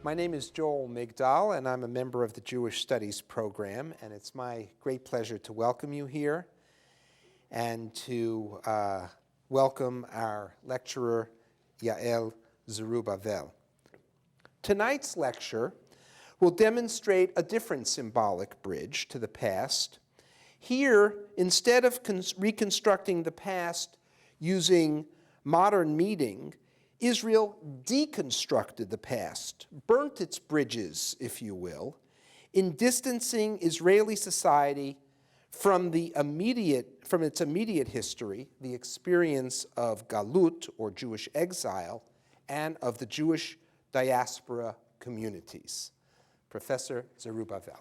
My name is Joel Migdal, and I'm a member of the Jewish Studies program, and it's my great pleasure to welcome you here and to welcome our lecturer, Yael Zerubavel. Tonight's lecture will demonstrate a different symbolic bridge to the past. Here, instead of reconstructing the past using modern meaning, Israel deconstructed the past, burnt its bridges, if you will, in distancing Israeli society from its immediate history, the experience of Galut, or Jewish exile, and of the Jewish diaspora communities. Professor Zerubavel.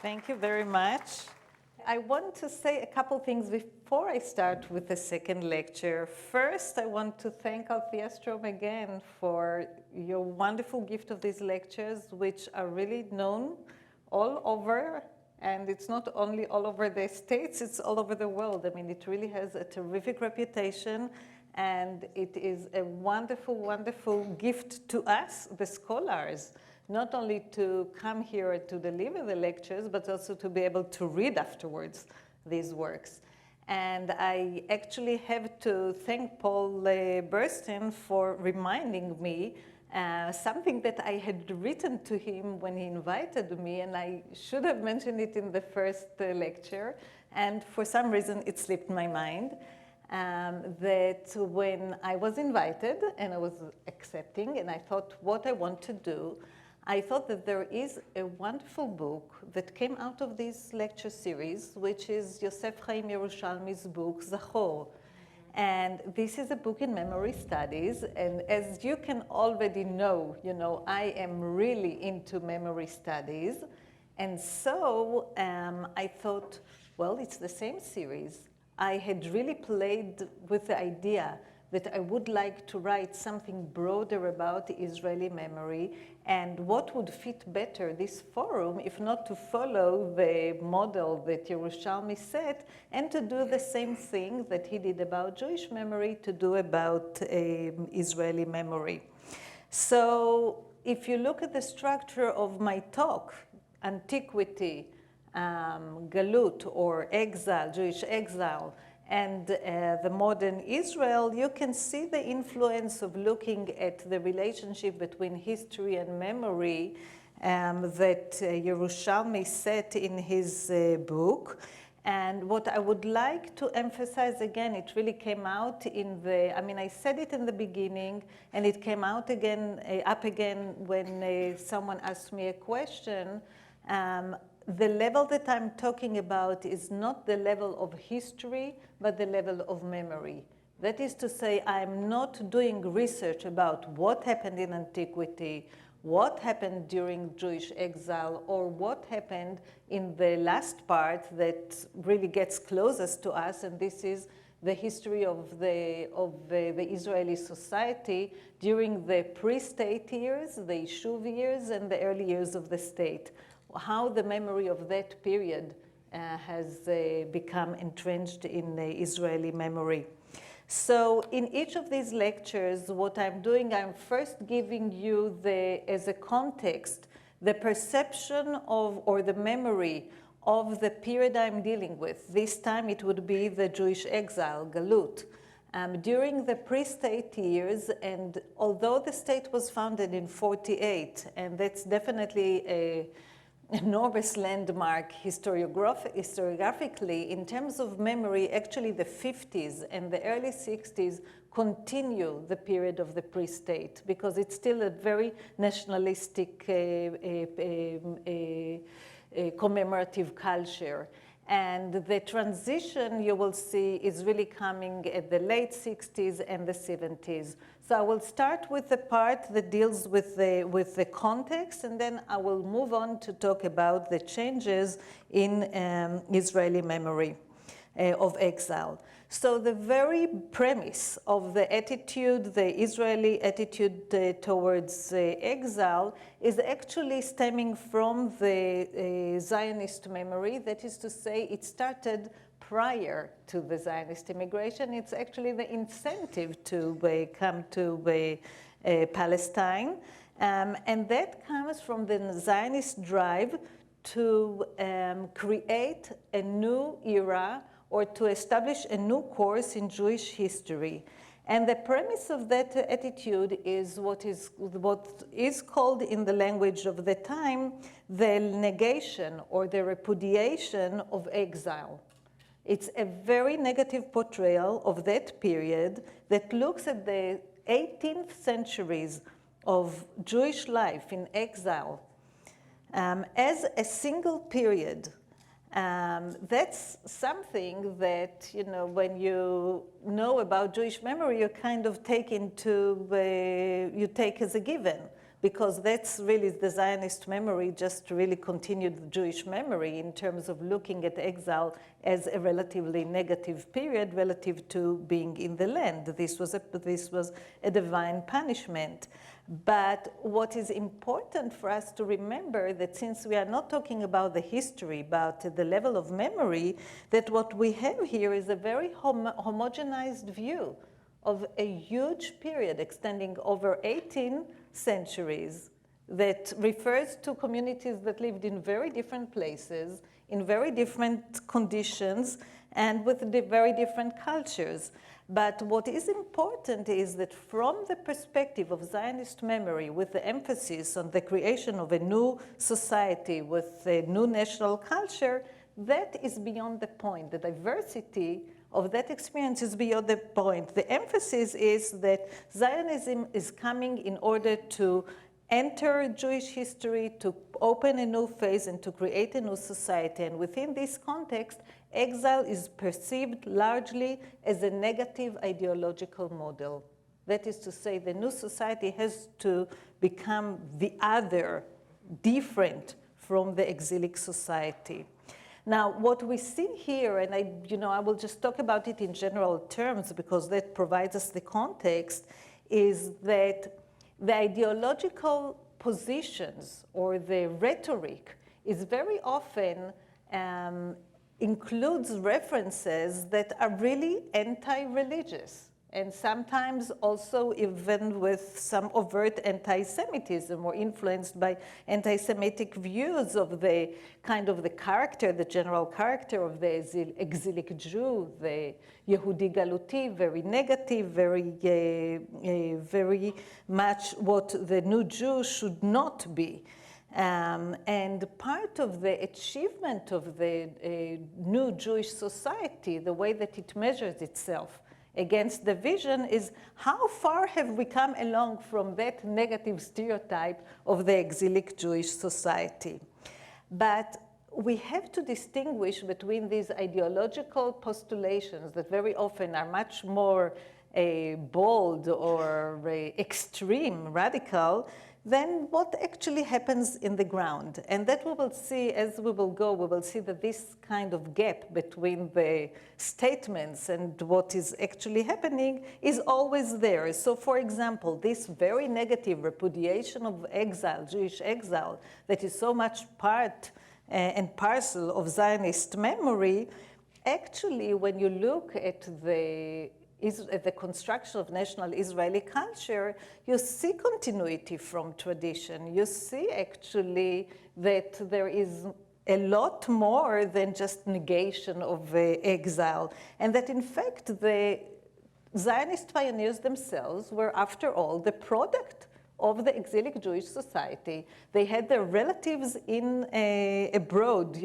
Thank you very much. I want to say a couple things before I start with the second lecture. First, I want to thank Althea Stroum again for your wonderful gift of these lectures, which are really known all over. And it's not only all over the States, it's all over the world. I mean, it really has a terrific reputation. And it is a wonderful, wonderful gift to us, the scholars, not only to come here to deliver the lectures, but also to be able to read afterwards these works. And I actually have to thank Paul Burstyn for reminding me something that I had written to him when he invited me, and I should have mentioned it in the first lecture, and for some reason it slipped my mind. That when I was invited and I was accepting, and I thought what I want to do, I thought that there is a wonderful book that came out of this lecture series, which is Yosef Chaim Yerushalmi's book, Zachor. And this is a book in memory studies. And as you can already know, I am really into memory studies. And so I thought, well, it's the same series. I had really played with the idea that I would like to write something broader about Israeli memory, and what would fit better this forum if not to follow the model that Yerushalmi set and to do the same thing that he did about Jewish memory to do about Israeli memory. So if you look at the structure of my talk, antiquity, Galut or exile, Jewish exile, and the modern Israel, you can see the influence of looking at the relationship between history and memory that Yerushalmi set in his book. And what I would like to emphasize again, it really came out in I said it in the beginning, and it came out again, up again when someone asked me a question. The level that I'm talking about is not the level of history, but the level of memory. That is to say, I'm not doing research about what happened in antiquity, what happened during Jewish exile, or what happened in the last part that really gets closest to us, and this is the history of the Israeli society during the pre-state years, the Yishuv years, and the early years of the state. How the memory of that period has become entrenched in Israeli memory. So in each of these lectures, what I'm doing, I'm first giving you as a context, the perception of, or the memory of the period I'm dealing with. This time it would be the Jewish exile, Galut. During the pre-state years, and although the state was founded in 48, and that's definitely a enormous landmark historiographically, in terms of memory, actually the 50s and the early 60s continue the period of the pre-state because it's still a very nationalistic commemorative culture. And the transition you will see is really coming at the late 60s and the 70s. So I will start with the part that deals with the context, and then I will move on to talk about the changes in Israeli memory of exile. So the very premise of the attitude, the Israeli attitude towards exile, is actually stemming from the Zionist memory. That is to say, it started prior to the Zionist immigration. It's actually the incentive to come to Palestine. And that comes from the Zionist drive to create a new era or to establish a new course in Jewish history. And the premise of that attitude is what is called in the language of the time the negation or the repudiation of exile. It's a very negative portrayal of that period that looks at the 18th centuries of Jewish life in exile as a single period. That's something that, you know, when you know about Jewish memory, you kind of take you take as a given, because that's really the Zionist memory, just really continued the Jewish memory in terms of looking at exile as a relatively negative period relative to being in the land. This was a divine punishment. But what is important for us to remember that since we are not talking about the history, about the level of memory, that what we have here is a very homogenized view of a huge period extending over 18 centuries that refers to communities that lived in very different places, in very different conditions, and with very different cultures. But what is important is that from the perspective of Zionist memory, with the emphasis on the creation of a new society with a new national culture, that is beyond the point. The diversity of that experience is beyond the point. The emphasis is that Zionism is coming in order to enter Jewish history, to open a new phase, and to create a new society. And within this context, exile is perceived largely as a negative ideological model. That is to say, the new society has to become the other, different from the exilic society. Now, what we see here, and I will just talk about it in general terms because that provides us the context, is that the ideological positions or the rhetoric is very often includes references that are really anti-religious, and sometimes also even with some overt anti-Semitism or influenced by anti-Semitic views of the kind of the character, the general character of the exilic Jew, the Yehudi Galuti, very negative, very much what the new Jew should not be. And part of the achievement of the new Jewish society, the way that it measures itself against the vision, is how far have we come along from that negative stereotype of the exilic Jewish society. But we have to distinguish between these ideological postulations that very often are much more bold or extreme, radical, than what actually happens in the ground. And that we will see as we will go, we will see that this kind of gap between the statements and what is actually happening is always there. So for example, this very negative repudiation of exile, Jewish exile, that is so much part and parcel of Zionist memory, actually when you look at the construction of national Israeli culture, you see continuity from tradition. You see actually that there is a lot more than just negation of exile, and that in fact the Zionist pioneers themselves were, after all, the product of the exilic Jewish society. They had their relatives abroad,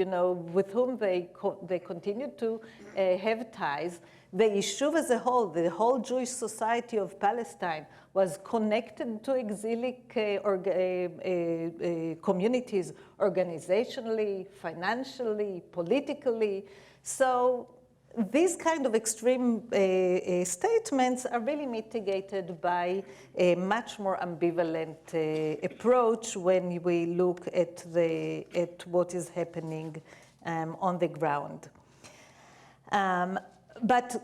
with whom they continued to have ties. The Yishuv as a whole, the whole Jewish society of Palestine, was connected to exilic communities organizationally, financially, politically. So these kind of extreme statements are really mitigated by a much more ambivalent approach when we look at what is happening on the ground. But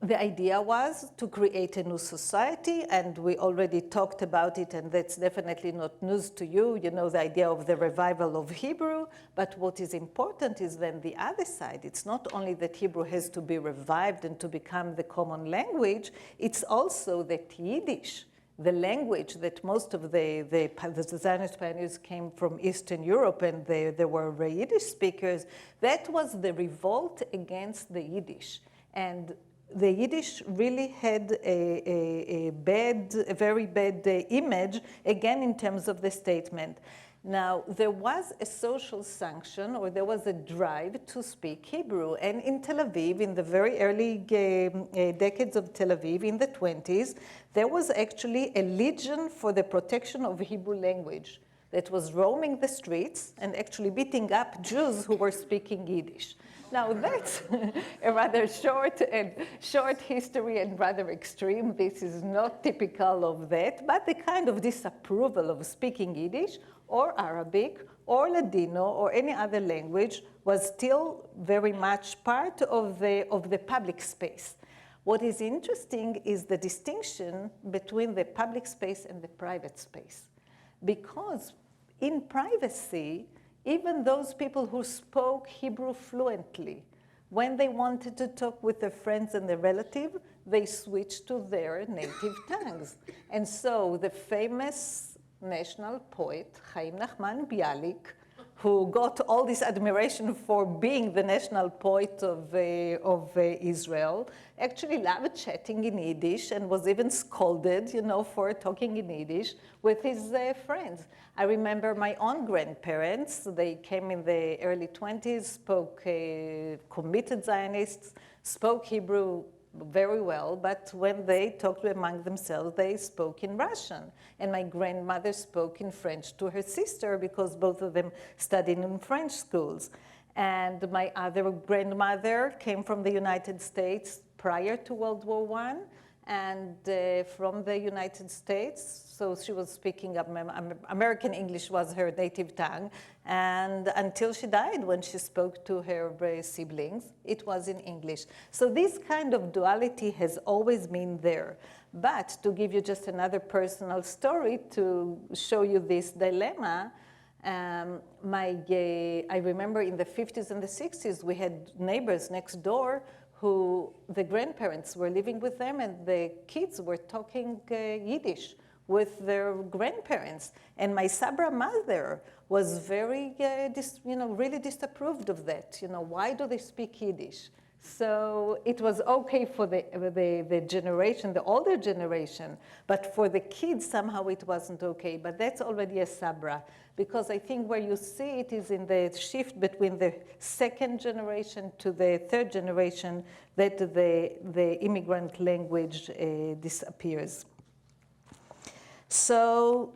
the idea was to create a new society, and we already talked about it, and that's definitely not news to you. You know, the idea of the revival of Hebrew, but what is important is then the other side. It's not only that Hebrew has to be revived and to become the common language, it's also that Yiddish, the language that most of the Zionist pioneers came from Eastern Europe, and there were Yiddish speakers, that was the revolt against the Yiddish. And the Yiddish really had a very bad image, again, in terms of the statement. Now, there was a social sanction, or there was a drive to speak Hebrew. And in Tel Aviv, in the very early decades of Tel Aviv, in the 20s, there was actually a legion for the protection of Hebrew language that was roaming the streets and actually beating up Jews who were speaking Yiddish. Now, that's a rather short history and rather extreme. This is not typical of that, but the kind of disapproval of speaking Yiddish or Arabic or Ladino or any other language was still very much part of the public space. What is interesting is the distinction between the public space and the private space. Because in privacy, even those people who spoke Hebrew fluently, when they wanted to talk with their friends and their relatives, they switched to their native tongues. And so the famous national poet, Chaim Nachman Bialik, who got all this admiration for being the national poet of Israel, actually loved chatting in Yiddish and was even scolded, you know, for talking in Yiddish with his friends. I remember my own grandparents. They came in the early 20s, spoke committed Zionists, spoke Hebrew very well, but when they talked among themselves, they spoke in Russian. And my grandmother spoke in French to her sister because both of them studied in French schools. And my other grandmother came from the United States prior to World War I, and from the United States, so she was speaking American English was her native tongue, and until she died, when she spoke to her siblings, it was in English. So this kind of duality has always been there. But to give you just another personal story to show you this dilemma, I remember in the 50s and the 60s, we had neighbors next door who the grandparents were living with them, and the kids were talking Yiddish with their grandparents. And my Sabra mother was very, really disapproved of that. You know, why do they speak Yiddish? So it was okay for the generation, the older generation, but for the kids, somehow it wasn't okay. But that's already a Sabra, because I think where you see it is in the shift between the second generation to the third generation that the immigrant language disappears. So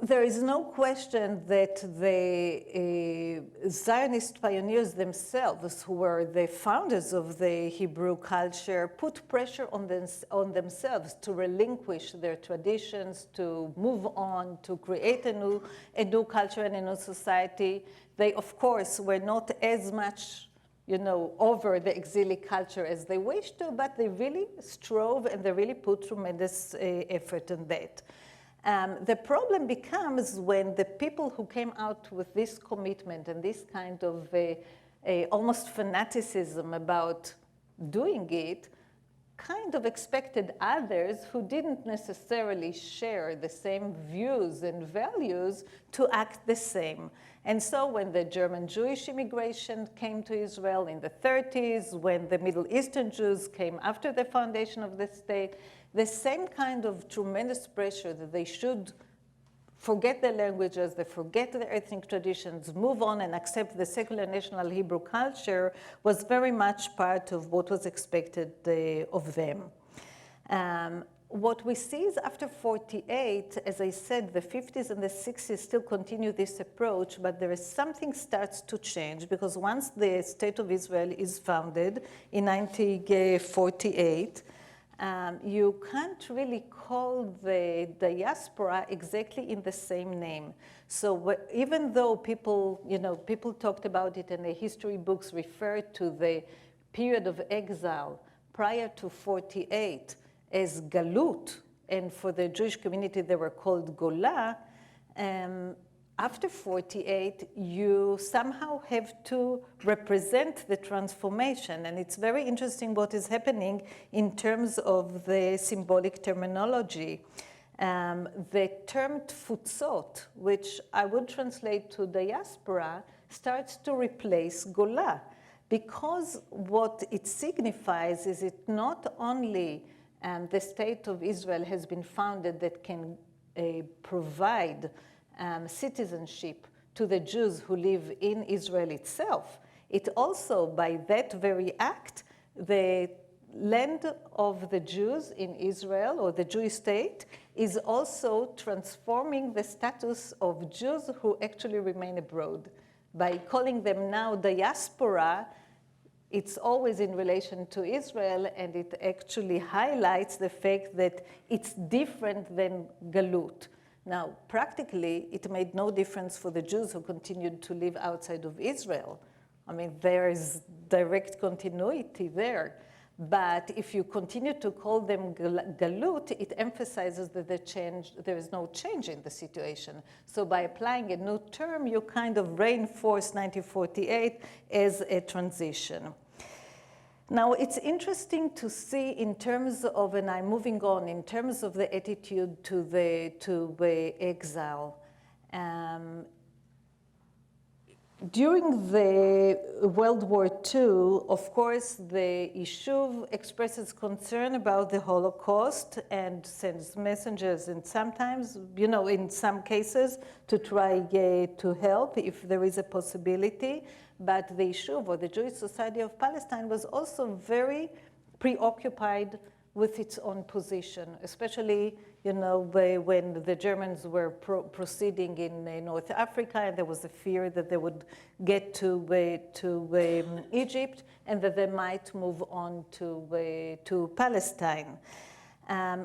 there is no question that the Zionist pioneers themselves, who were the founders of the Hebrew culture, put pressure on themselves to relinquish their traditions, to move on, to create a new culture and a new society. They, of course, were not as much over the exilic culture as they wished to, but they really strove and they really put tremendous effort in that. The problem becomes when the people who came out with this commitment and this kind of almost fanaticism about doing it kind of expected others who didn't necessarily share the same views and values to act the same. And so when the German Jewish immigration came to Israel in the 30s, when the Middle Eastern Jews came after the foundation of the state, the same kind of tremendous pressure that they should forget their languages, they forget their ethnic traditions, move on and accept the secular national Hebrew culture was very much part of what was expected of them. What we see is after 48, as I said, the 50s and the 60s still continue this approach, but there is something starts to change, because once the State of Israel is founded in 1948, you can't really call the diaspora exactly in the same name. So even though people talked about it and the history books refer to the period of exile prior to 48 as Galut, and for the Jewish community they were called Gola, after 48, you somehow have to represent the transformation. And it's very interesting what is happening in terms of the symbolic terminology. The term tfutzot, which I would translate to diaspora, starts to replace Gola. Because what it signifies is it not only the state of Israel has been founded that can provide citizenship to the Jews who live in Israel itself, it also, by that very act, the land of the Jews in Israel, or the Jewish state, is also transforming the status of Jews who actually remain abroad. By calling them now diaspora, it's always in relation to Israel, and it actually highlights the fact that it's different than Galut. Now, practically, it made no difference for the Jews who continued to live outside of Israel. I mean, there is direct continuity there. But if you continue to call them Galut, it emphasizes that there is no change in the situation. So by applying a new term, you kind of reinforce 1948 as a transition. Now, it's interesting to see in terms of, and I'm moving on, in terms of the attitude to the exile. During the World War II, of course, the Yishuv expresses concern about the Holocaust and sends messengers, and sometimes, you know, in some cases, to try to help if there is a possibility. But the Yishuv, or the Jewish Society of Palestine, was also very preoccupied with its own position, especially, you know, when the Germans were proceeding in North Africa, and there was a fear that they would get to Egypt, and that they might move on to Palestine.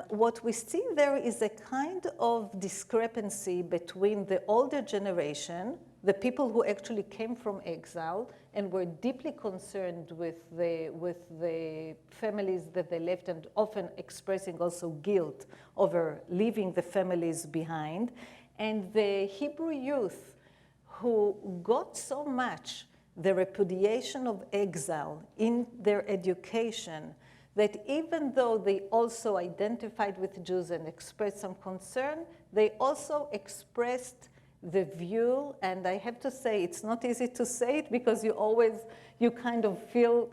What we see there is a kind of discrepancy between the older generation, the people who actually came from exile and were deeply concerned with the families that they left, and often expressing also guilt over leaving the families behind, and the Hebrew youth who got so much the repudiation of exile in their education that even though they also identified with Jews and expressed some concern, they also expressed the view, and I have to say, it's not easy to say it because you kind of feel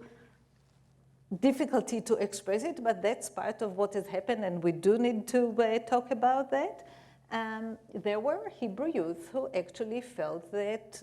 difficulty to express it, but that's part of what has happened, and we do need to talk about that. There were Hebrew youth who actually felt that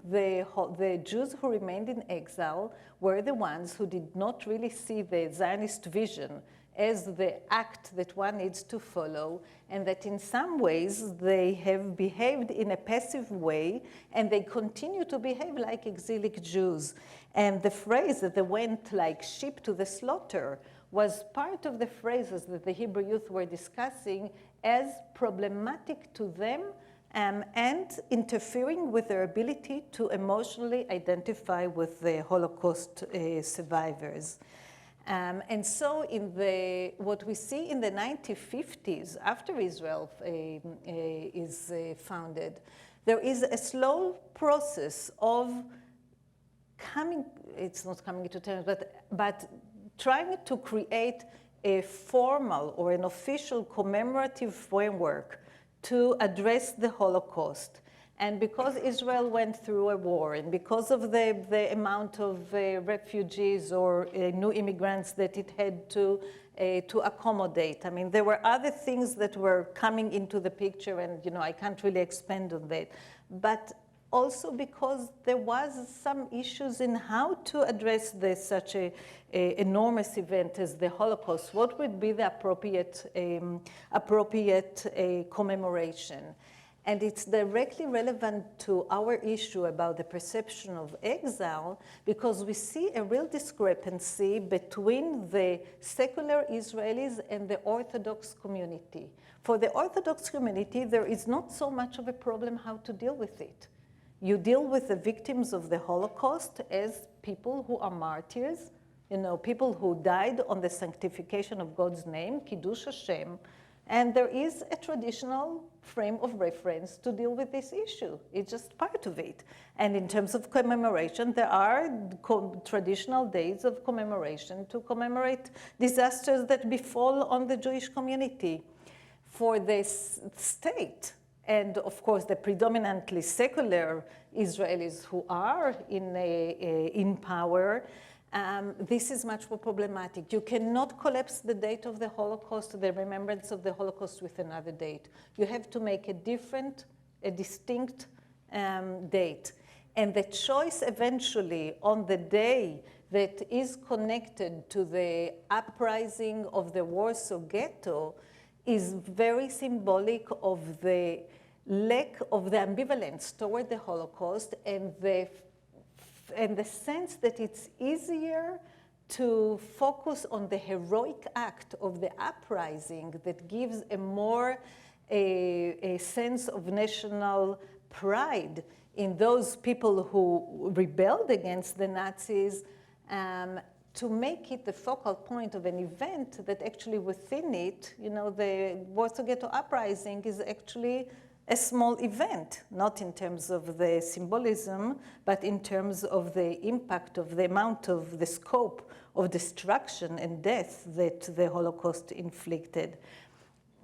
the Jews who remained in exile were the ones who did not really see the Zionist vision as the act that one needs to follow, and that in some ways they have behaved in a passive way, and they continue to behave like exilic Jews. And the phrase that they went like sheep to the slaughter was part of the phrases that the Hebrew youth were discussing as problematic to them, and interfering with their ability to emotionally identify with the Holocaust survivors. And so what we see in the 1950s, after Israel is founded, there is a slow process of it's not coming into terms, but trying to create a formal or an official commemorative framework to address the Holocaust. And because Israel went through a war, and because of the amount of refugees or new immigrants that it had to accommodate, I mean, there were other things that were coming into the picture, and you know, I can't really expand on that. But also because there was some issues in how to address such a enormous event as the Holocaust. What would be the appropriate commemoration? And it's directly relevant to our issue about the perception of exile, because we see a real discrepancy between the secular Israelis and the Orthodox community. For the Orthodox community, there is not so much of a problem how to deal with it. You deal with the victims of the Holocaust as people who are martyrs, You know, people who died on the sanctification of God's name, Kiddush Hashem, and there is a traditional frame of reference to deal with this issue. It's just part of it. And in terms of commemoration, there are traditional days of commemoration to commemorate disasters that befall on the Jewish community. For the state, and of course the predominantly secular Israelis who are in power, this is much more problematic. You cannot collapse the date of the Holocaust, the remembrance of the Holocaust, with another date. You have to make a distinct date. And the choice eventually on the day that is connected to the uprising of the Warsaw Ghetto is very symbolic of the lack of the ambivalence toward the Holocaust and the sense that it's easier to focus on the heroic act of the uprising that gives a sense of national pride in those people who rebelled against the Nazis, to make it the focal point of an event that actually within it, you know, the Warsaw Ghetto Uprising is actually a small event, not in terms of the symbolism, but in terms of the impact of the amount of the scope of destruction and death that the Holocaust inflicted.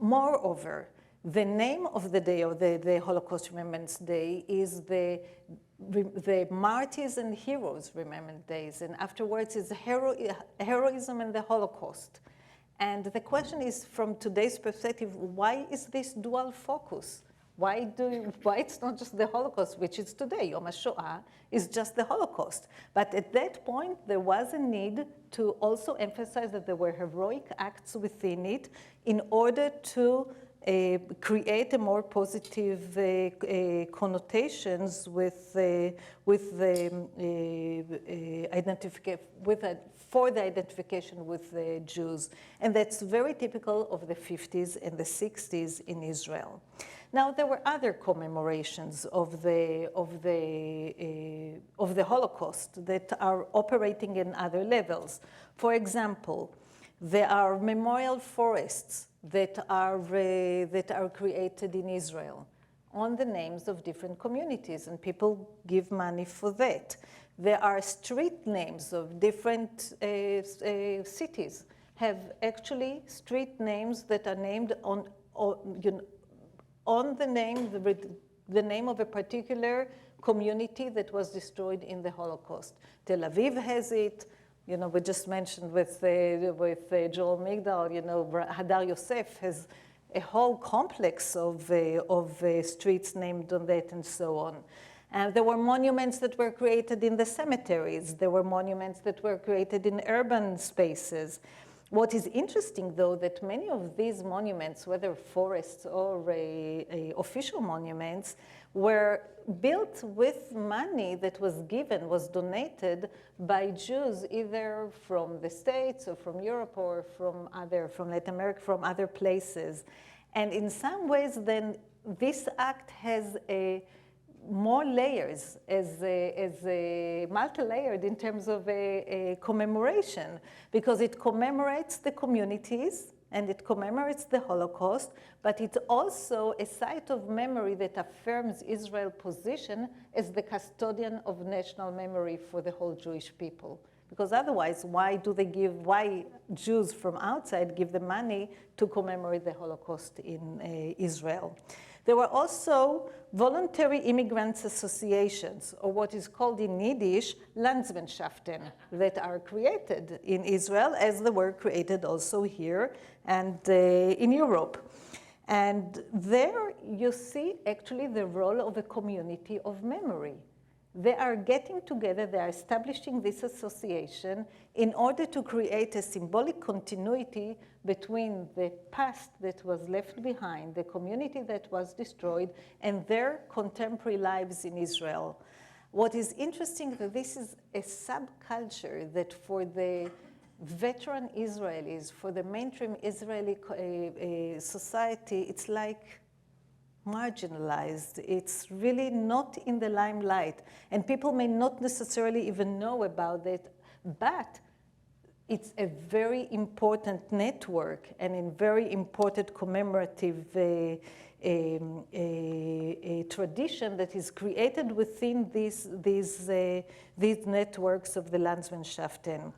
Moreover, the name of the day, of the Holocaust Remembrance Day, is the Martyrs and Heroes Remembrance Days, and afterwards is heroism and the Holocaust. And the question is, from today's perspective, why is this dual focus? Why it's not just the Holocaust, which is today, Yom HaShoah is just the Holocaust. But at that point, there was a need to also emphasize that there were heroic acts within it in order to create a more positive connotations for the identification with the Jews. And that's very typical of the 50s and the 60s in Israel. Now, there were other commemorations of the Holocaust that are operating in other levels. For example, there are memorial forests that are created in Israel on the names of different communities, and people give money for that. There are street names of different cities, have actually street names that are named on the name of a particular community that was destroyed in the Holocaust. Tel Aviv has it. You know, we just mentioned with Joel Migdal, you know, Hadar Yosef has a whole complex of streets named on that and so on. And there were monuments that were created in the cemeteries. There were monuments that were created in urban spaces. What is interesting, though, that many of these monuments, whether forests or official monuments, were built with money that was donated by Jews, either from the States or from Europe or from Latin America, from other places. And in some ways, then, this act has more layers, as multi-layered in terms of a commemoration, because it commemorates the communities and it commemorates the Holocaust, but it's also a site of memory that affirms Israel's position as the custodian of national memory for the whole Jewish people. Because otherwise, why Jews from outside give the money to commemorate the Holocaust in Israel? There were also voluntary immigrants associations, or what is called in Yiddish, Landsmannschaften, that are created in Israel, as they were created also here and in Europe. And there you see actually the role of a community of memory. They are getting together, they are establishing this association in order to create a symbolic continuity between the past that was left behind, the community that was destroyed, and their contemporary lives in Israel. What is interesting that this is a subculture that for the veteran Israelis, for the mainstream Israeli society, it's like marginalized. It's really not in the limelight. And people may not necessarily even know about it, but it's a very important network and a very important commemorative a tradition that is created within these networks of the Landsmannschaften.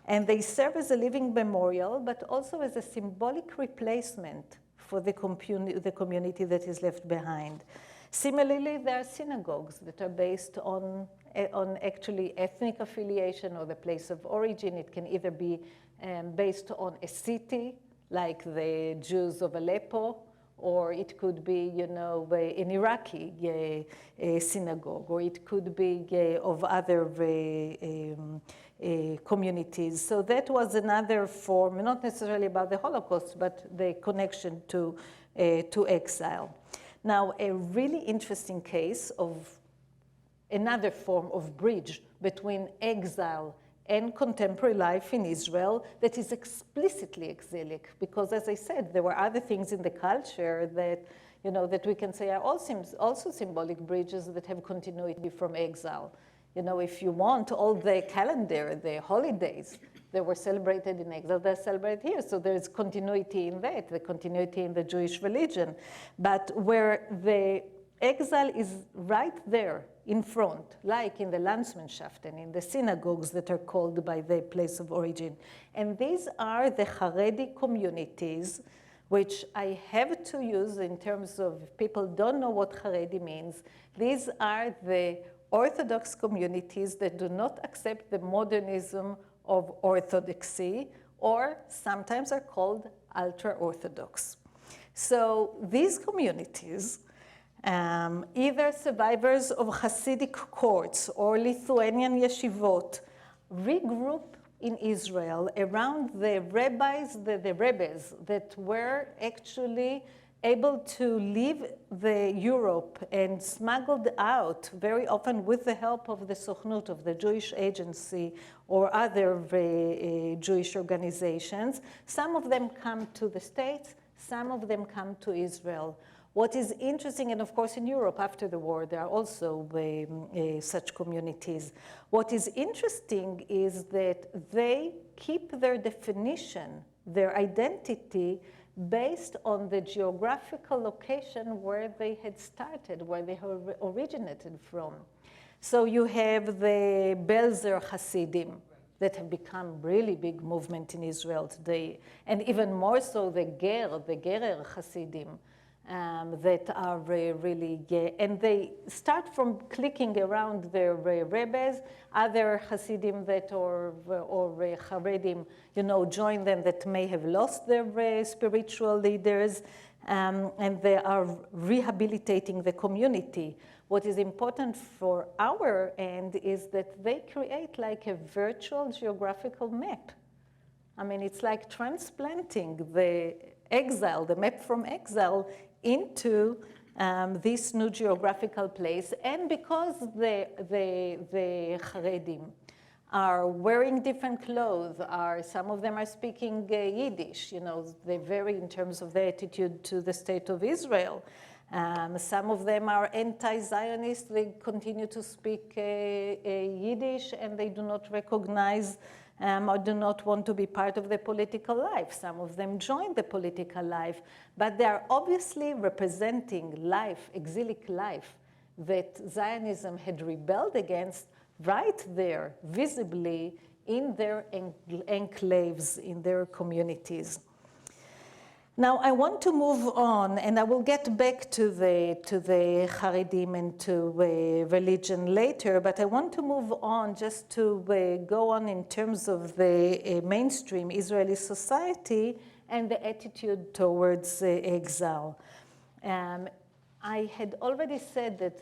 And they serve as a living memorial, but also as a symbolic replacement for the community that is left behind. Similarly, there are synagogues that are based on actually ethnic affiliation or the place of origin. It can either be based on a city, like the Jews of Aleppo, or it could be, you know, an Iraqi synagogue, or it could be of other communities. So that was another form, not necessarily about the Holocaust, but the connection to exile. Now, a really interesting case of another form of bridge between exile and contemporary life in Israel that is explicitly exilic, because as I said, there were other things in the culture that, you know, that we can say are also symbolic bridges that have continuity from exile. You know, if you want, all the calendar, the holidays that were celebrated in exile, they're celebrated here. So there's continuity in that, the continuity in the Jewish religion. But where the exile is right there in front, like in the Landsmannschaften, in the synagogues that are called by the place of origin. And these are the Haredi communities, which I have to use in terms of, if people don't know what Haredi means, these are the Orthodox communities that do not accept the modernism of orthodoxy, or sometimes are called ultra-Orthodox. So these communities, either survivors of Hasidic courts or Lithuanian yeshivot, regroup in Israel around the rabbis, the rebbes that were actually able to leave Europe and smuggled out, very often with the help of the Sochnut, of the Jewish Agency, or other Jewish organizations. Some of them come to the States, some of them come to Israel. What is interesting, and of course in Europe after the war, there are also such communities. What is interesting is that they keep their definition, their identity, based on the geographical location where they had started, where they originated from. So you have the Belzer Hasidim that have become really big movement in Israel today, and even more so the Gerer Hasidim, that are really gay. And they start from clicking around their rebbes, other Hasidim that or Haredim, you know, join them that may have lost their spiritual leaders, and they are rehabilitating the community. What is important for our end is that they create like a virtual geographical map. I mean, it's like transplanting the exile, the map from exile, into this new geographical place. And because the Haredim are wearing different clothes, some of them are speaking Yiddish, you know, they vary in terms of their attitude to the state of Israel. Some of them are anti-Zionist, they continue to speak Yiddish, and they do not recognize or do not want to be part of the political life. Some of them join the political life, but they are obviously representing life, exilic life, that Zionism had rebelled against right there, visibly, in their enclaves, in their communities. Now, I want to move on, and I will get back to the Haredim and to religion later, but I want to move on just to go on in terms of the mainstream Israeli society and the attitude towards exile. I had already said that,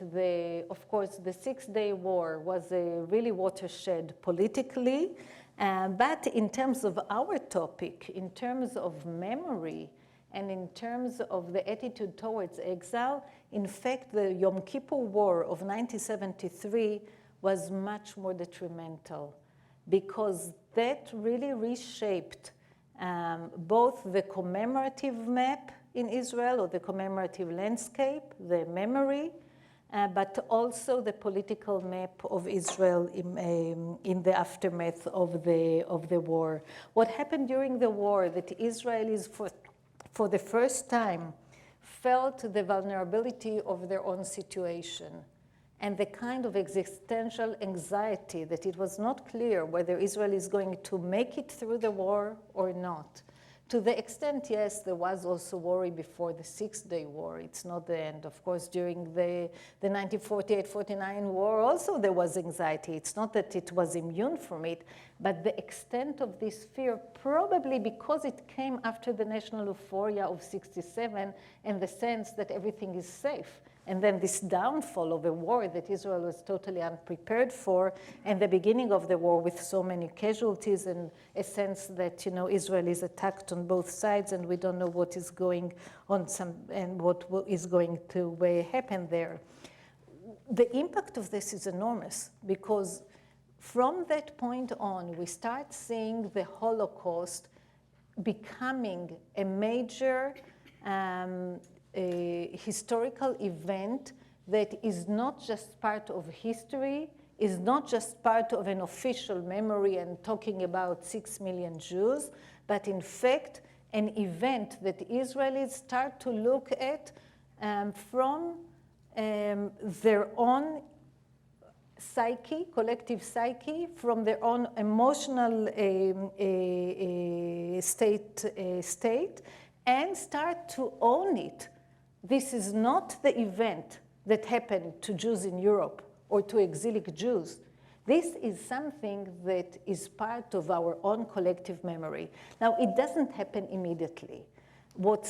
of course, the Six-Day War was a really watershed politically, but in terms of our topic, in terms of memory, and in terms of the attitude towards exile, in fact, the Yom Kippur War of 1973 was much more detrimental, because that really reshaped both the commemorative map in Israel, or the commemorative landscape, the memory, but also the political map of Israel in the aftermath of the war. What happened during the war, that Israelis for the first time felt the vulnerability of their own situation and the kind of existential anxiety that it was not clear whether Israel is going to make it through the war or not. To the extent, yes, there was also worry before the Six-Day War. It's not the end. Of course, during the 1948-49 war also there was anxiety. It's not that it was immune from it, but the extent of this fear, probably because it came after the national euphoria of 67 and the sense that everything is safe. And then this downfall of a war that Israel was totally unprepared for, and the beginning of the war with so many casualties and a sense that, Israel is attacked on both sides and we don't know what is going on and what is going to happen there. The impact of this is enormous because from that point on, we start seeing the Holocaust becoming a major a historical event that is not just part of history, is not just part of an official memory and talking about 6 million Jews, but in fact an event that Israelis start to look at from their own psyche, collective psyche, from their own emotional state, and start to own it. This is not the event that happened to Jews in Europe or to exilic Jews. This is something that is part of our own collective memory. Now, it doesn't happen immediately. What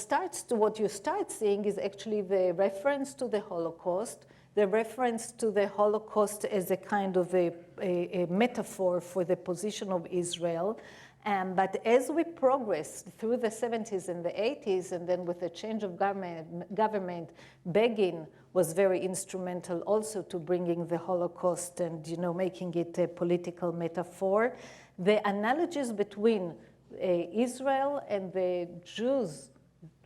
you start seeing is actually the reference to the Holocaust, the reference to the Holocaust as a kind of a metaphor for the position of Israel. But as we progress through the 70s and the 80s, and then with the change of government, Bygone was very instrumental also to bringing the Holocaust and making it a political metaphor. The analogies between Israel and the Jews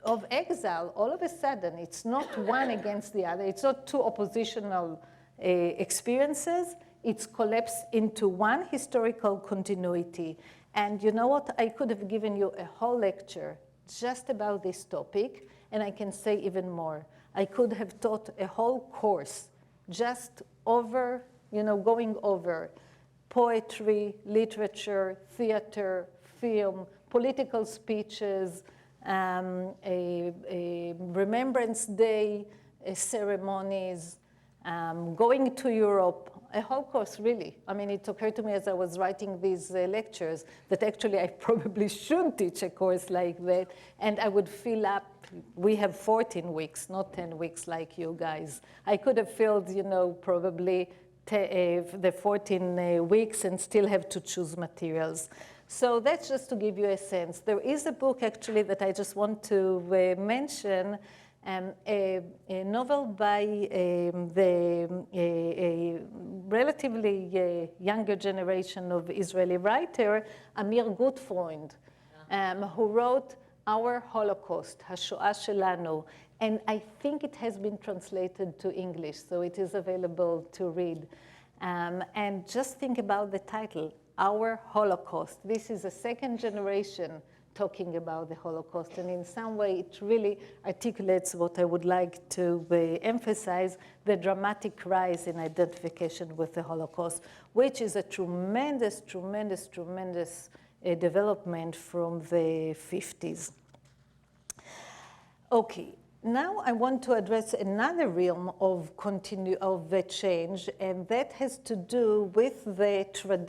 of exile, all of a sudden, it's not one against the other. It's not two oppositional experiences. It's collapsed into one historical continuity. And you know what? I could have given you a whole lecture just about this topic, and I can say even more. I could have taught a whole course just over, going over poetry, literature, theater, film, political speeches, a Remembrance Day ceremonies, going to Europe, a whole course, really. I mean, it occurred to me as I was writing these lectures that actually I probably should teach a course like that, and I would fill up. We have 14 weeks, not 10 weeks like you guys. I could have filled, probably the 14 weeks and still have to choose materials. So that's just to give you a sense. There is a book, actually, that I just want to mention, a novel by a relatively younger generation of Israeli writer, Amir Gutfreund, who wrote Our Holocaust, HaShoah Shelanu. And I think it has been translated to English, so it is available to read. And just think about the title, Our Holocaust. This is a second generation talking about the Holocaust, and in some way it really articulates what I would like to emphasize, the dramatic rise in identification with the Holocaust, which is a tremendous, tremendous, tremendous development from the 50s. Okay, now I want to address another realm of the change, and that has to do with the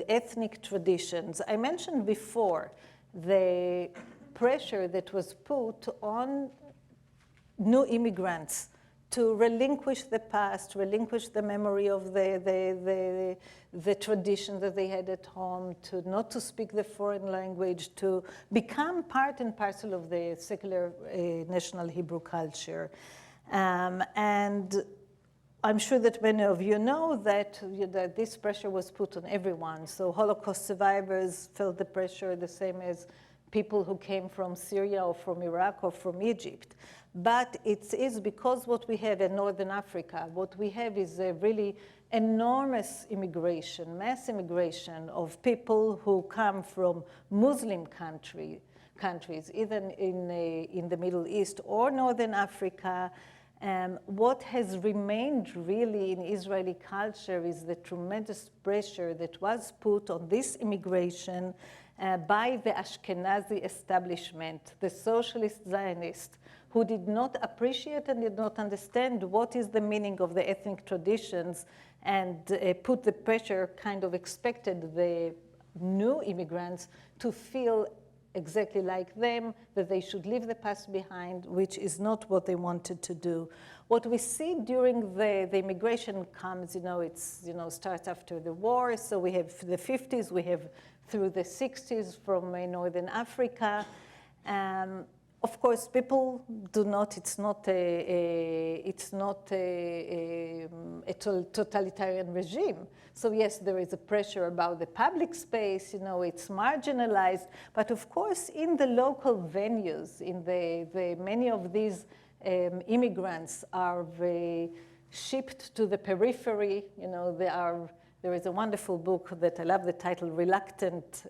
ethnic traditions. I mentioned before the pressure that was put on new immigrants to relinquish the past, relinquish the memory of the tradition that they had at home, to not to speak the foreign language, to become part and parcel of the secular national Hebrew culture. And I'm sure that many of you know that this pressure was put on everyone. So Holocaust survivors felt the pressure the same as people who came from Syria or from Iraq or from Egypt. But it is because what we have in Northern Africa, what we have is a really enormous immigration, mass immigration of people who come from Muslim countries, either in the Middle East or Northern Africa. What has remained really in Israeli culture is the tremendous pressure that was put on this immigration by the Ashkenazi establishment, the socialist Zionists, who did not appreciate and did not understand what is the meaning of the ethnic traditions, and put the pressure, kind of expected the new immigrants to feel exactly like them, that they should leave the past behind, which is not what they wanted to do. What we see during the immigration comes, it's, starts after the war. So we have the 50s, we have through the 60s from Northern Africa. Of course, people do not, it's not a totalitarian regime. So yes, there is a pressure about the public space, it's marginalized. But of course, in the local venues, in many of these immigrants are shipped to the periphery. There is a wonderful book that I love the title, Reluctant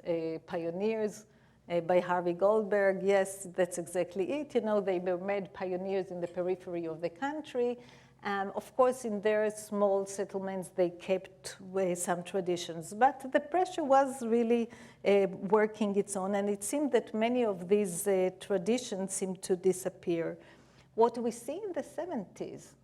Pioneers, by Harvey Goldberg. Yes, that's exactly it. They were made pioneers in the periphery of the country. Of course, in their small settlements, they kept some traditions. But the pressure was really working its own, and it seemed that many of these traditions seemed to disappear. What we see in the 70s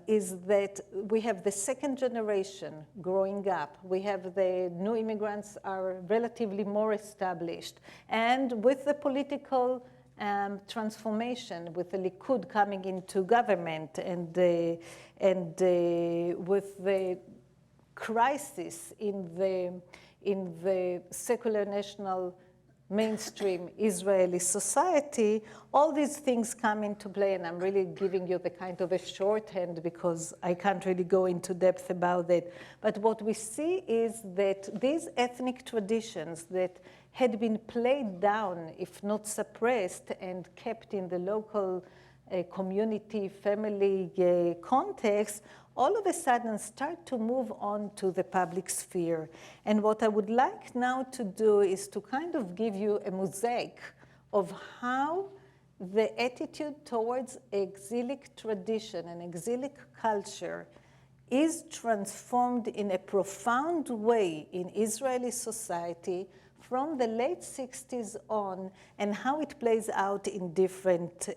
is that we have the second generation growing up. We have the new immigrants are relatively more established. And with the political transformation, with the Likud coming into government and with the crisis in the secular national mainstream Israeli society, all these things come into play, and I'm really giving you the kind of a shorthand because I can't really go into depth about it. But what we see is that these ethnic traditions that had been played down, if not suppressed, and kept in the local community, family context, all of a sudden start to move on to the public sphere. And what I would like now to do is to kind of give you a mosaic of how the attitude towards exilic tradition and exilic culture is transformed in a profound way in Israeli society from the late 60s on, and how it plays out in different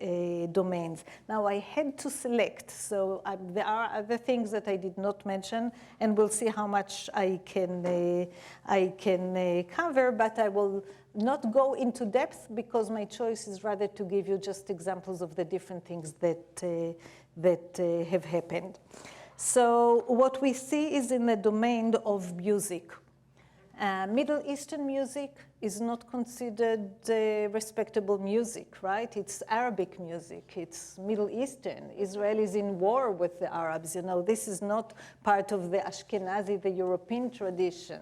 domains. Now, I had to select, so there are other things that I did not mention, and we'll see how much I can cover, but I will not go into depth because my choice is rather to give you just examples of the different things that have happened. So what we see is in the domain of music. Middle Eastern music is not considered respectable music, right? It's Arabic music, it's Middle Eastern. Israel is in war with the Arabs. This is not part of the Ashkenazi, the European tradition.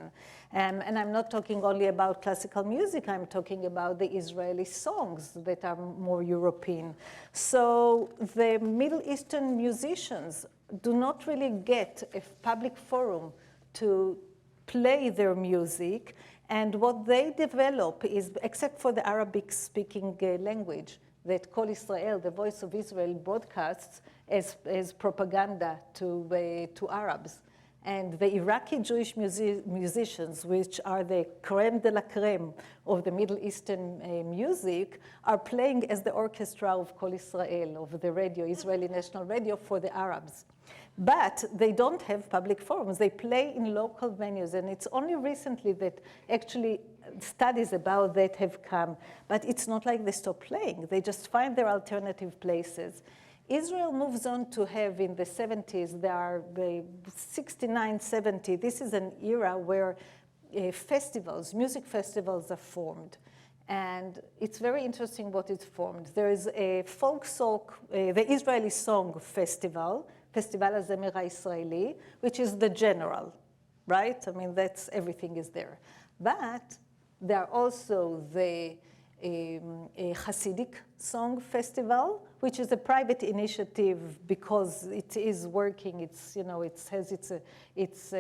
And I'm not talking only about classical music, I'm talking about the Israeli songs that are more European. So the Middle Eastern musicians do not really get a public forum to play their music, and what they develop is, except for the Arabic-speaking language that Kol Israel, the Voice of Israel, broadcasts as propaganda to Arabs. And the Iraqi Jewish musicians, which are the creme de la creme of the Middle Eastern music, are playing as the orchestra of Kol Israel, of the radio, Israeli National Radio, for the Arabs. But they don't have public forums. They play in local venues, and it's only recently that actually studies about that have come. But it's not like they stop playing. They just find their alternative places. Israel moves on to have, in the 70s, there are 69, 70. This is an era where festivals, music festivals are formed. And it's very interesting what is formed. There is a folk song, the Israeli Song Festival, Festival HaZemer HaYisraeli, which is the general, right? I mean, that's everything is there. But There are also the Hasidic Song Festival, which is a private initiative because it is working. It's, you know, it has its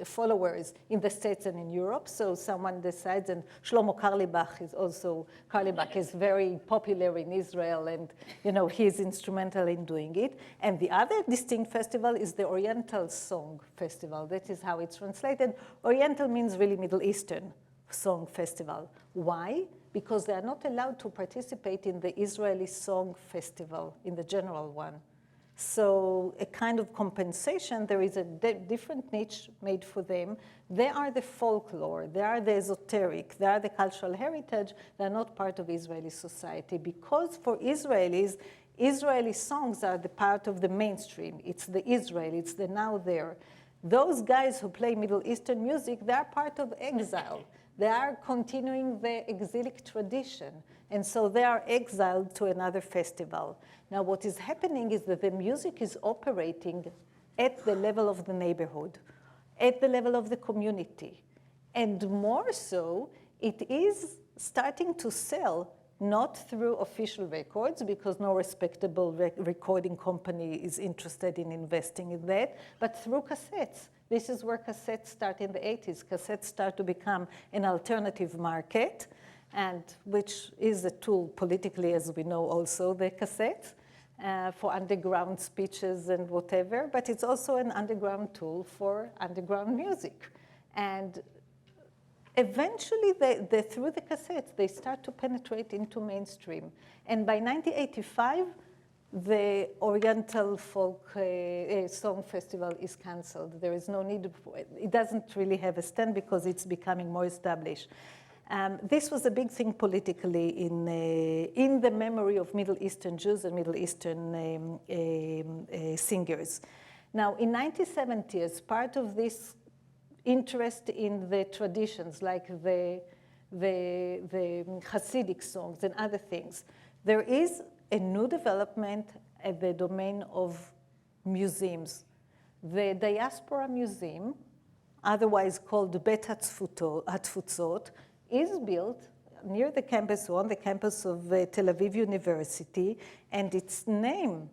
followers in the States and in Europe. So someone decides, and Shlomo Karlibach is also, Karlibach is very popular in Israel, and, you know, he is instrumental in doing it. And the other distinct festival is the Oriental Song Festival. That is how it's translated. Oriental means really Middle Eastern Song Festival. Why? Because they are not allowed to participate in the Israeli Song Festival, in the general one. So a kind of compensation, there is a different niche made for them. They are the folklore, they are the esoteric, they are the cultural heritage, they're not part of Israeli society. Because for Israelis, Israeli songs are the part of the mainstream. It's the Israel, it's the now there. Those guys who play Middle Eastern music, they are part of Exile. They are continuing the exilic tradition, and so they are exiled to another festival. Now, what is happening is that the music is operating at the level of the neighborhood, at the level of the community, and more so, it is starting to sell not through official records, because no respectable recording company is interested in investing in that, but through cassettes. This is where cassettes start in the 80s. Cassettes start to become an alternative market, and which is a tool politically, as we know also, the cassettes, for underground speeches and whatever, but it's also an underground tool for underground music. And eventually, through the cassettes, they start to penetrate into mainstream. And by 1985, the Oriental Folk Song Festival is canceled. There is no need for it. It doesn't really have a stand because it's becoming more established. This was a big thing politically in the memory of Middle Eastern Jews and Middle Eastern singers. Now, in 1970, as part of this interest in the traditions, like the Hasidic songs and other things, there is a new development at the domain of museums. The Diaspora Museum, otherwise called Bet HaTfutzot, is built near the campus, or on the campus of Tel Aviv University, and its name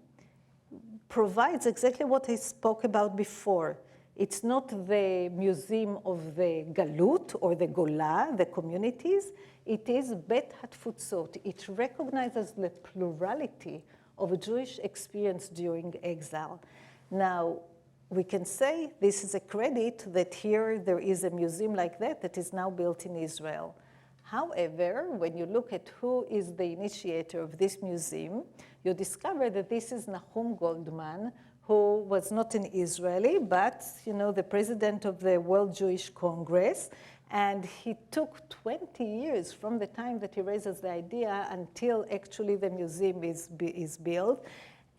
provides exactly what I spoke about before. It's not the museum of the Galut or the Gola, the communities. It is Bet HaTfutzot. It recognizes the plurality of a Jewish experience during exile. Now, we can say this is a credit that here there is a museum like that is now built in Israel. However, when you look at who is the initiator of this museum, you discover that this is Nahum Goldman, who was not an Israeli, but, you know, the president of the World Jewish Congress. And he took 20 years from the time that he raises the idea until actually the museum is built.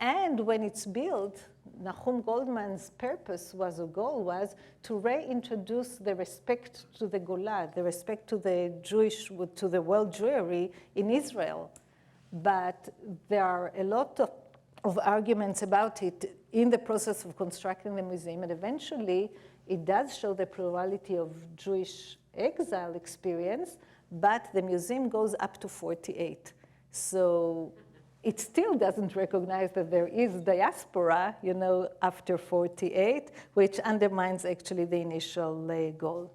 And when it's built, Nahum Goldman's purpose was, or goal was, to reintroduce the respect to the Gola, the respect to the Jewish, to the world Jewry in Israel. But there are a lot of arguments about it in the process of constructing the museum, and eventually it does show the plurality of Jewish exile experience, but the museum goes up to 48. So it still doesn't recognize that there is diaspora, you know, after 48, which undermines actually the initial goal.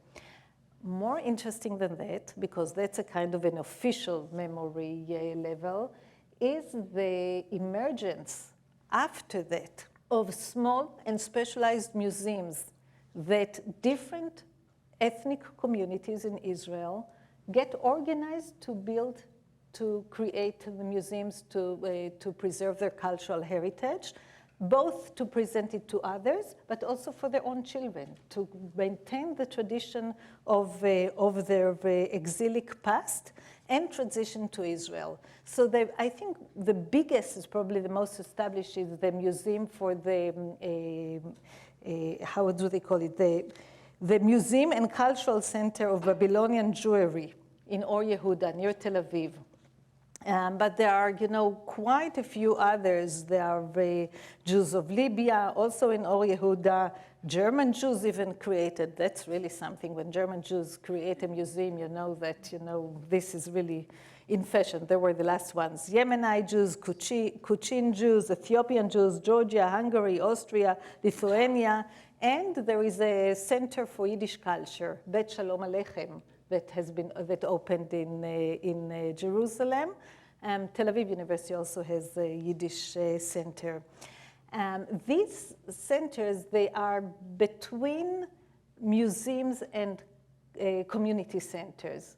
More interesting than that, because that's a kind of an official memory level, is the emergence after that of small and specialized museums that different ethnic communities in Israel get organized to build, to create the museums to preserve their cultural heritage, both to present it to others, but also for their own children, to maintain the tradition of their exilic past and transition to Israel. So I think the biggest, is probably the most established, is the museum for the, how do they call it? The Museum and Cultural Center of Babylonian Jewry in Or Yehuda, near Tel Aviv. But there are, quite a few others. There are Jews of Libya, also in Or Yehuda. German Jews even created, that's really something. When German Jews create a museum, you know that, this is really in fashion. They were the last ones. Yemeni Jews, Kuchin Jews, Ethiopian Jews, Georgia, Hungary, Austria, Lithuania. And there is a center for Yiddish culture, Bet Shalom Aleichem, that opened in Jerusalem. Tel Aviv University also has a Yiddish center. These centers, they are between museums and community centers.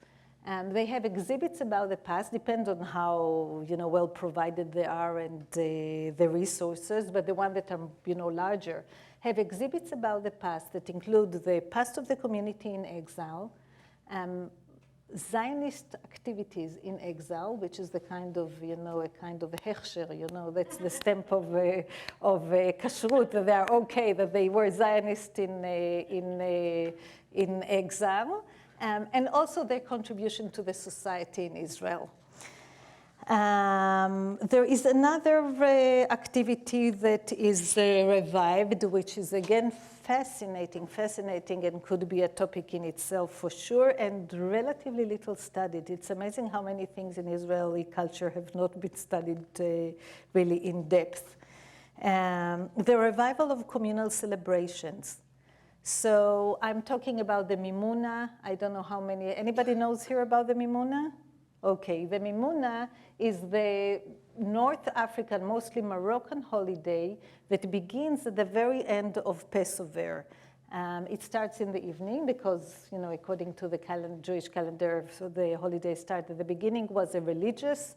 They have exhibits about the past, depends on how well provided they are and the resources, but the ones that are larger have exhibits about the past that include the past of the community in exile, Zionist activities in exile, which is the kind of, a kind of a hechsher, that's the stamp of kashrut, that they are okay, that they were Zionist in exile, and also their contribution to the society in Israel. There is another activity that is revived, which is again fascinating, and could be a topic in itself for sure, and relatively little studied. It's amazing how many things in Israeli culture have not been studied really in depth. The revival of communal celebrations. So I'm talking about the Mimuna. I don't know how many, anybody knows here about the Mimuna? Okay, the Mimuna is the North African, mostly Moroccan holiday that begins at the very end of Passover. It starts in the evening because, according to the Jewish calendar, so the holiday started. The beginning was a religious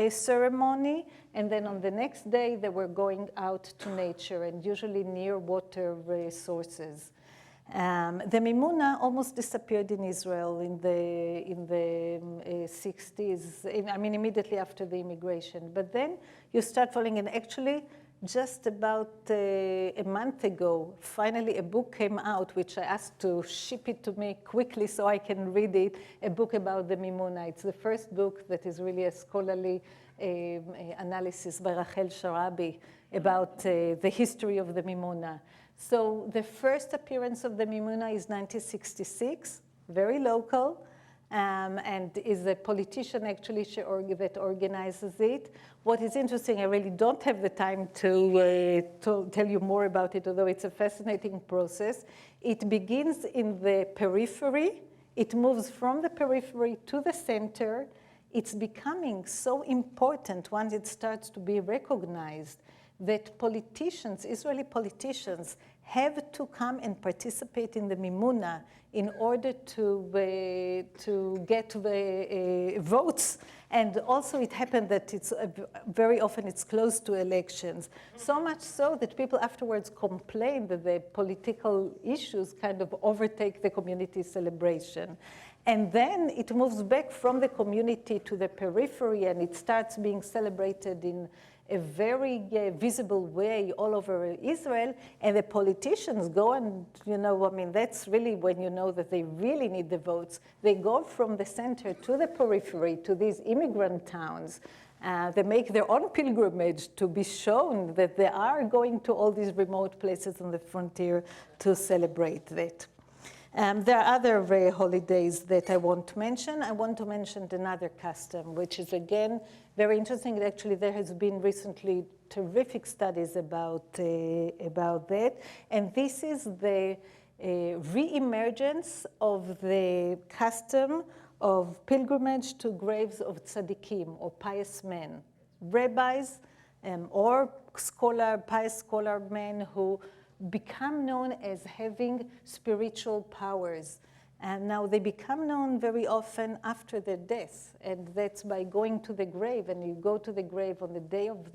ceremony, and then on the next day they were going out to nature and usually near water sources. The Mimuna almost disappeared in Israel in the 60s, immediately after the immigration. But then you start falling in. Actually, just about a month ago, finally a book came out, which I asked to ship it to me quickly so I can read it, a book about the Mimuna. It's the first book that is really a scholarly analysis by Rachel Sharabi about the history of the Mimuna. So the first appearance of the Mimuna is 1966, very local, and is a politician actually that organizes it. What is interesting, I really don't have the time to tell you more about it, although it's a fascinating process. It begins in the periphery. It moves from the periphery to the center. It's becoming so important once it starts to be recognized that politicians, Israeli politicians, have to come and participate in the Mimuna in order to get the votes. And also it happened that it's very often it's close to elections. So much so that people afterwards complain that the political issues kind of overtake the community celebration. And then it moves back from the community to the periphery, and it starts being celebrated in a very visible way all over Israel, and the politicians go and, that's really when you know that they really need the votes. They go from the center to the periphery, to these immigrant towns. They make their own pilgrimage to be shown that they are going to all these remote places on the frontier to celebrate that. There are other holidays that I want to mention. I want to mention another custom, which is, again, very interesting. Actually, there has been recently terrific studies about that. And this is the re-emergence of the custom of pilgrimage to graves of tzaddikim, or pious men, rabbis, or pious scholar men who become known as having spiritual powers. And now they become known very often after their death, and that's by going to the grave. And you go to the grave on the day of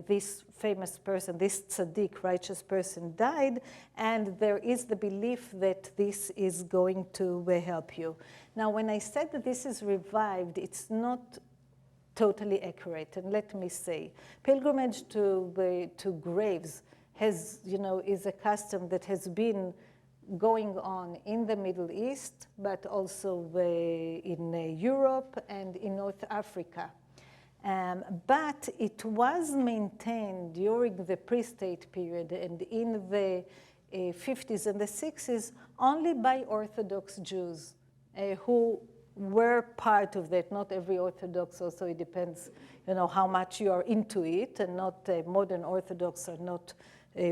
this famous person, this tzaddik, righteous person, died, and there is the belief that this is going to help you. Now, when I said that this is revived, it's not totally accurate. And let me say, pilgrimage to graves is a custom that has been going on in the Middle East, but also in Europe and in North Africa. But it was maintained during the pre-state period and in the 50s and the 60s only by Orthodox Jews who were part of that. Not every Orthodox, also it depends, how much you are into it, and not modern Orthodox are not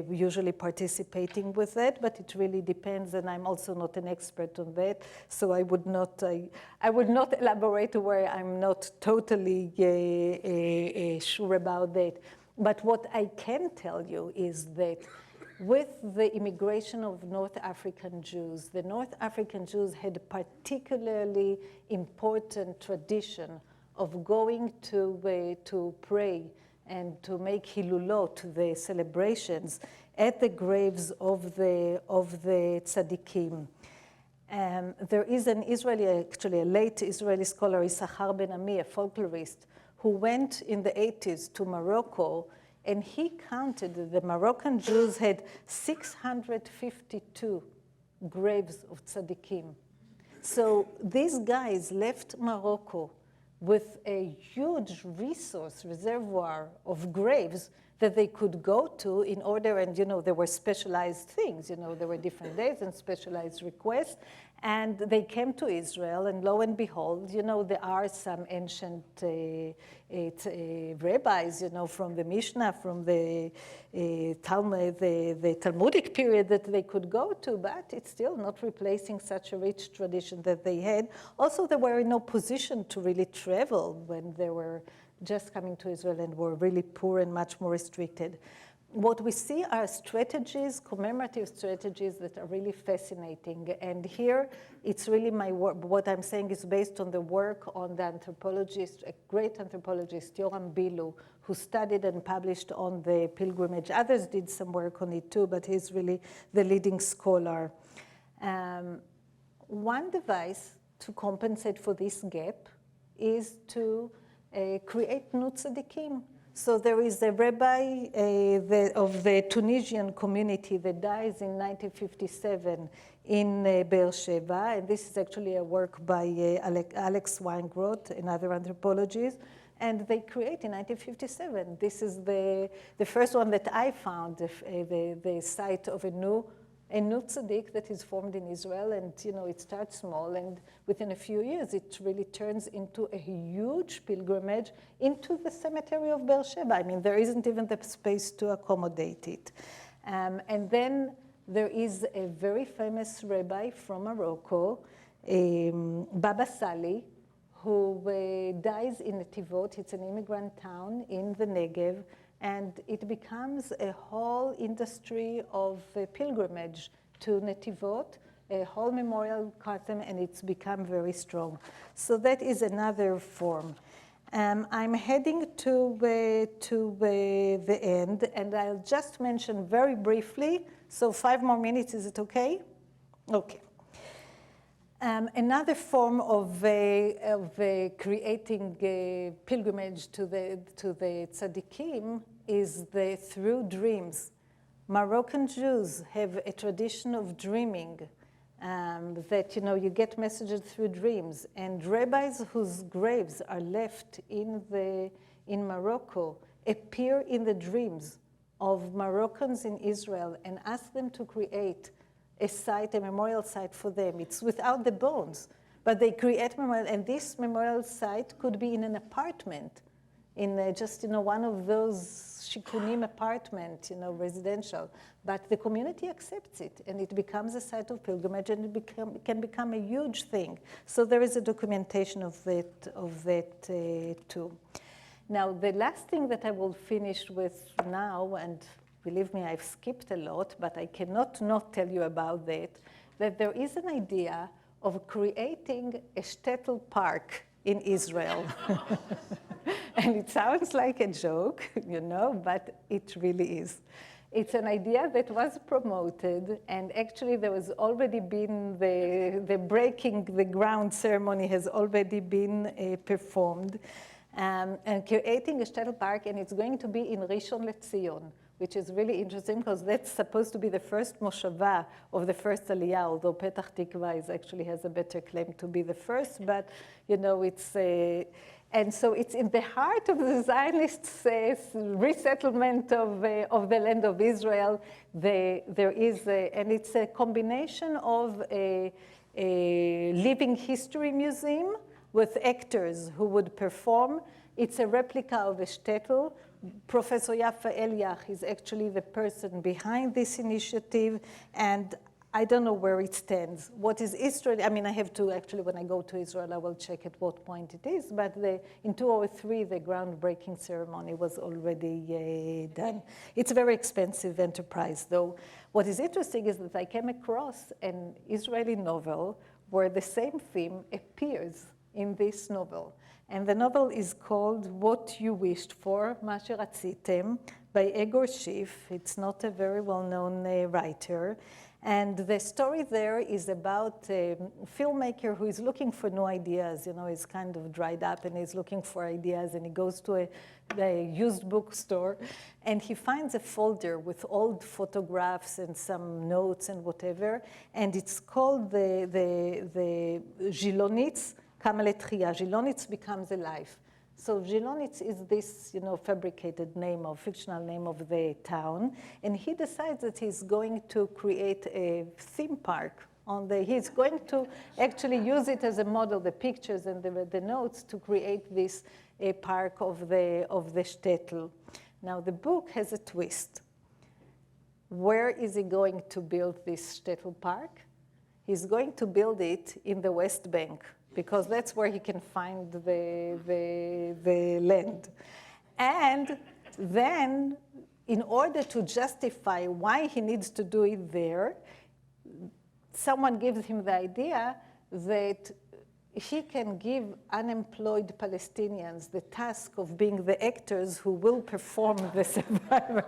usually participating with that, but it really depends, and I'm also not an expert on that, so I would not elaborate where I'm not totally sure about that. But what I can tell you is that with the immigration of North African Jews, the North African Jews had a particularly important tradition of going to pray and to make hilulot, the celebrations, at the graves of the tzaddikim. There is an Israeli, actually a late Israeli scholar, Issachar Ben Ami, a folklorist, who went in the 80s to Morocco, and he counted that the Moroccan Jews had 652 graves of tzaddikim. So these guys left Morocco with a huge reservoir of graves that they could go to in order, and there were specialized things, there were different days and specialized requests, and they came to Israel, and lo and behold, there are some ancient rabbis, from the Mishnah, from the Talmud, the Talmudic period that they could go to, but it's still not replacing such a rich tradition that they had. Also, they were in no position to really travel when they were just coming to Israel and were really poor and much more restricted. What we see are strategies, commemorative strategies that are really fascinating. And here, it's really my work. What I'm saying is based on the work on the anthropologist, a great anthropologist, Yoram Bilu, who studied and published on the pilgrimage. Others did some work on it too, but he's really the leading scholar. One device to compensate for this gap is to create new tzaddikim. So there is a rabbi of the Tunisian community that dies in 1957 in Be'er Sheva, and this is actually a work by Alex Weingroth, another anthropologist, and they create in 1957. This is the first one that I found, the site of a new tzaddik that is formed in Israel, and it starts small, and within a few years it really turns into a huge pilgrimage into the cemetery of Be'er Sheva. I mean, there isn't even the space to accommodate it. And then there is a very famous rabbi from Morocco, Baba Sali, who dies in Netivot. It's an immigrant town in the Negev, and it becomes a whole industry of pilgrimage to Netivot, a whole memorial custom, and it's become very strong. So that is another form. I'm heading to the end, and I'll just mention very briefly, so 5 more minutes, is it okay? Okay. Another form of creating a pilgrimage to the tzaddikim is through dreams. Moroccan Jews have a tradition of dreaming, that you get messages through dreams, and rabbis whose graves are left in Morocco appear in the dreams of Moroccans in Israel and ask them to create a site, a memorial site for them. It's without the bones, but they create memorial, and this memorial site could be in an apartment, in just one of those shikunim apartment, residential. But the community accepts it, and it becomes a site of pilgrimage, and it can become a huge thing. So there is a documentation of that too. Now, the last thing that I will finish with now, and believe me, I've skipped a lot, but I cannot not tell you about that there is an idea of creating a Shtetl park in Israel. And it sounds like a joke, but it really is. It's an idea that was promoted, and actually there was already been the breaking the ground ceremony has already been performed. And creating a Shtetl park, and it's going to be in Rishon LeZion, which is really interesting because that's supposed to be the first moshava of the first aliyah, although Petach Tikva actually has a better claim to be the first, but it's and so it's in the heart of the Zionist resettlement of the land of Israel. There is, and it's a combination of a living history museum with actors who would perform. It's a replica of a shtetl. Professor Yafa Eliach is actually the person behind this initiative, and I don't know where it stands. What is Israel? I mean, I have to actually, when I go to Israel, I will check at what point it is. But in 2003, the groundbreaking ceremony was already done. It's a very expensive enterprise, though. What is interesting is that I came across an Israeli novel where the same theme appears in this novel. And the novel is called What You Wished For, Ma Sheratzitem, by Egor Schiff. It's not a very well-known writer. And the story there is about a filmmaker who is looking for new ideas. He's kind of dried up and he's looking for ideas, and he goes to a used bookstore and he finds a folder with old photographs and some notes and whatever, and it's called the Zhilonitz Kama Letchia. Zhilonitz becomes alive. So Zhilonitz is this, fabricated name or fictional name of the town, and he decides that he's going to create a theme park. He's going to actually use it as a model, the pictures and the notes, to create this park of the shtetl. Now the book has a twist. Where is he going to build this shtetl park? He's going to build it in the West Bank, because that's where he can find the land. And then, in order to justify why he needs to do it there, someone gives him the idea that he can give unemployed Palestinians the task of being the actors who will perform the survivor,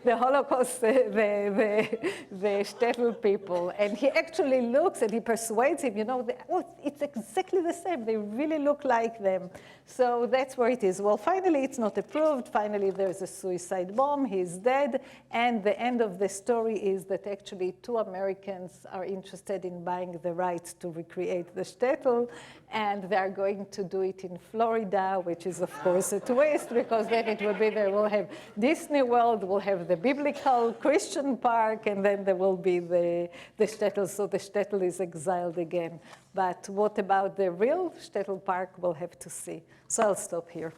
the Holocaust, the Shtetl people. And he actually looks and he persuades him, it's exactly the same. They really look like them. So that's where it is. Well, finally, it's not approved. Finally, there's a suicide bomb. He's dead. And the end of the story is that actually 2 Americans are interested in buying the rights to recreate the Shtetl, and they're going to do it in Florida, which is, of course, a twist, because then it will be, there will have Disney World, will have the biblical Christian park, and then there will be the Shtetl. So the Shtetl is exiled again. But what about the real Shtetl park? We'll have to see. So I'll stop here.